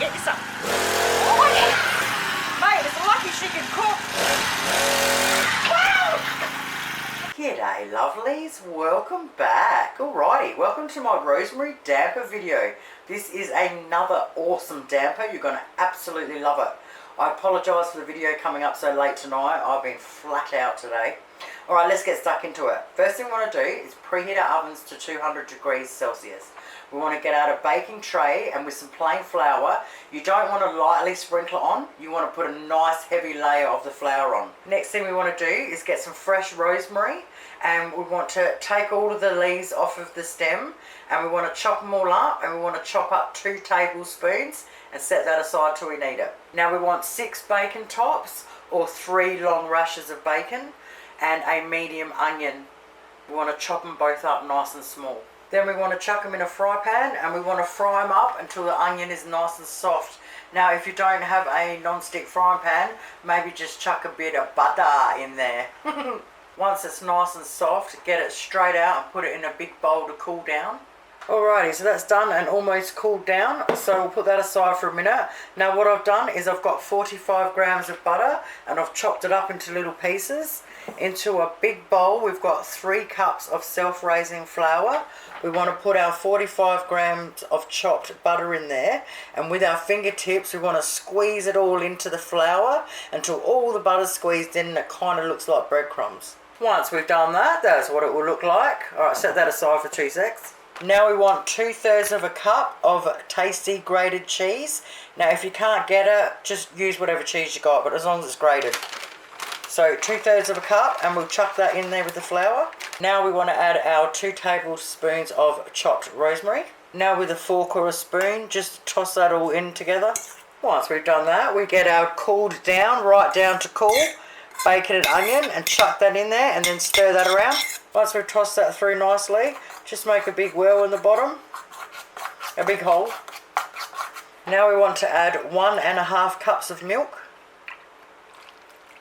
get you some. Oh, yeah. Mate, it's lucky she can cook. Wow! G'day lovelies, welcome back. Alrighty, welcome to my Rosemary Damper video. This is another awesome damper. You're going to absolutely love it. I apologise for the video coming up so late tonight. I've been flat out today. Alright, let's get stuck into it. First thing we want to do is preheat our ovens to 200 degrees Celsius. We want to get out a baking tray and with some plain flour. You don't want to lightly sprinkle it on. You want to put a nice heavy layer of the flour on. Next thing we want to do is get some fresh rosemary, and we want to take all of the leaves off of the stem, and we want to chop them all up, and we want to chop up 2 tablespoons and set that aside till we need it. Now we want 6 bacon tops or 3 long rashers of bacon and a medium onion. We want to chop them both up nice and small. Then we want to chuck them in a fry pan and we want to fry them up until the onion is nice and soft. Now if you don't have a non-stick frying pan, maybe just chuck a bit of butter in there. Once it's nice and soft, get it straight out and put it in a big bowl to cool down. Alrighty, so that's done and almost cooled down, so we'll put that aside for a minute. Now what I've done is I've got 45 grams of butter and I've chopped it up into little pieces. Into a big bowl we've got 3 cups of self-raising flour. We want to put our 45 grams of chopped butter in there, and with our fingertips we want to squeeze it all into the flour until all the butter's squeezed in and it kind of looks like breadcrumbs. Once we've done that, that's what it will look like. Alright, set that aside for 2 secs. Now we want 2/3 of a cup of tasty grated cheese. Now if you can't get it, just use whatever cheese you got, but as long as it's grated. So 2/3 of a cup, and we'll chuck that in there with the flour. Now we want to add our 2 tablespoons of chopped rosemary. Now with a fork or a spoon, just toss that all in together. Once we've done that, we get our cooled down, right down to cool, bacon and onion, and chuck that in there and then stir that around. Once we've tossed that through nicely, just make a big well in the bottom, a big hole. Now we want to add 1.5 cups of milk.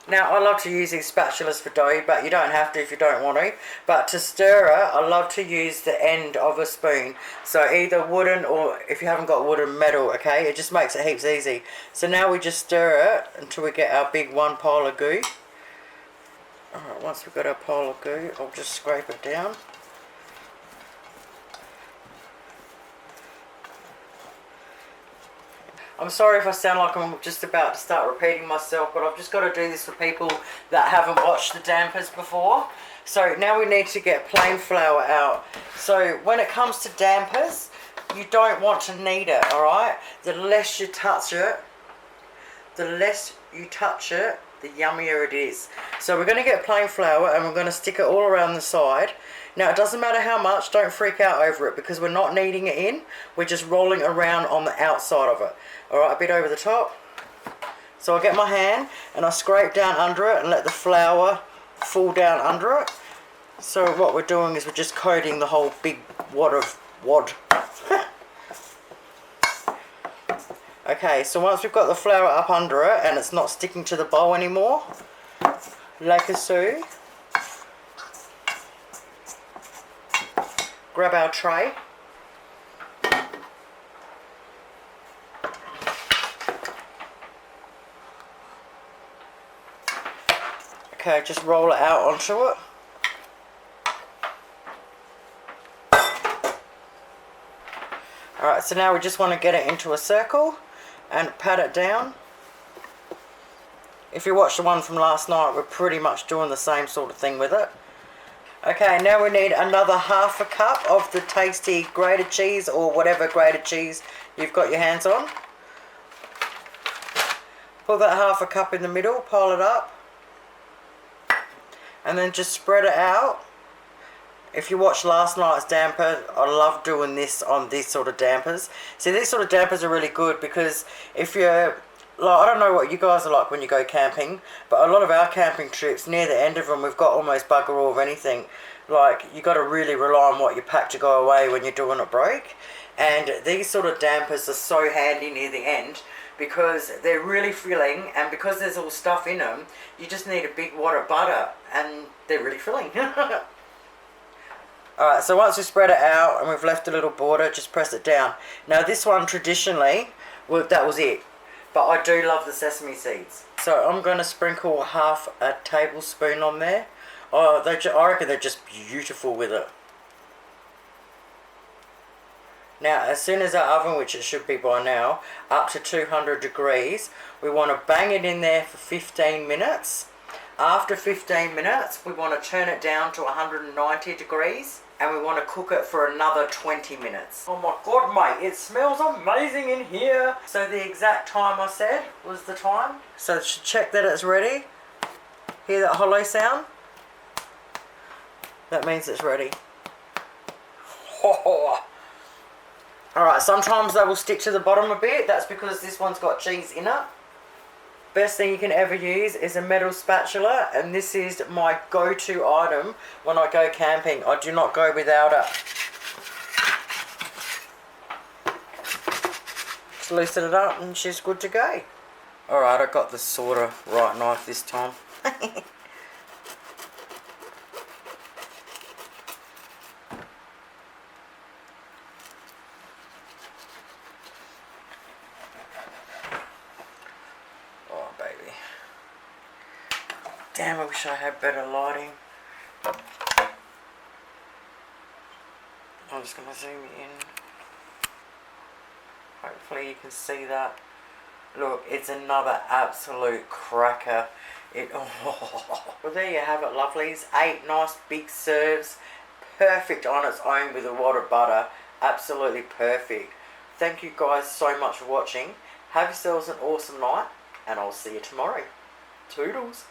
Now I love to use these spatulas for dough, but you don't have to if you don't want to. But to stir it, I love to use the end of a spoon. So either wooden, or if you haven't got wooden, metal, okay? It just makes it heaps easy. So now we just stir it until we get our big 1 pile of goo. Alright, once we've got our pile of goo, I'll just scrape it down. I'm sorry if I sound like I'm just about to start repeating myself, but I've just got to do this for people that haven't watched the dampers before. So now we need to get plain flour out. So when it comes to dampers, you don't want to knead it, alright? The less you touch it, the yummier it is. So we're going to get plain flour and we're going to stick it all around the side. Now it doesn't matter how much, don't freak out over it because we're not kneading it in, we're just rolling around on the outside of it. Alright, a bit over the top. So I get my hand and I scrape down under it and let the flour fall down under it. So what we're doing is we're just coating the whole big wad. Okay, so once we've got the flour up under it and it's not sticking to the bowl anymore, like so, grab our tray. Okay, just roll it out onto it. Alright, so now we just want to get it into a circle and pat it down. If you watched the one from last night, we're pretty much doing the same sort of thing with it. Okay, now we need another 1/2 cup of the tasty grated cheese, or whatever grated cheese you've got your hands on. Put that 1/2 cup in the middle, pile it up, and then just spread it out. If you watched last night's damper, I love doing this on these sort of dampers. See, these sort of dampers are really good because if you're, like, I don't know what you guys are like when you go camping, but a lot of our camping trips, near the end of them, we've got almost bugger all of anything. Like, you got to really rely on what you pack to go away when you're doing a break. And these sort of dampers are so handy near the end because they're really filling, and because there's all stuff in them, you just need a big wad of butter and they're really filling. Alright, so once we spread it out and we've left a little border, just press it down. Now this one, traditionally, Well, that was it. But I do love the sesame seeds. So I'm going to sprinkle half a tablespoon on there. Oh, I reckon they're just beautiful with it. Now, as soon as our oven, which it should be by now, up to 200 degrees, we want to bang it in there for 15 minutes. After 15 minutes, we want to turn it down to 190 degrees, and we want to cook it for another 20 minutes. Oh my God, mate, it smells amazing in here. So the exact time I said was the time. So check that it's ready. Hear that hollow sound? That means it's ready. Oh. Alright, sometimes they will stick to the bottom a bit. That's because this one's got cheese in it. Best thing you can ever use is a metal spatula, and this is my go-to item when I go camping. I do not go without it. Just loosen it up and she's good to go. Alright, I got the sort of right knife this time. Damn, I wish I had better lighting. I'm just going to zoom in. Hopefully you can see that. Look, it's another absolute cracker. Well, there you have it, lovelies. 8 nice big serves. Perfect on its own with a lot of butter. Absolutely perfect. Thank you guys so much for watching. Have yourselves an awesome night, and I'll see you tomorrow. Toodles.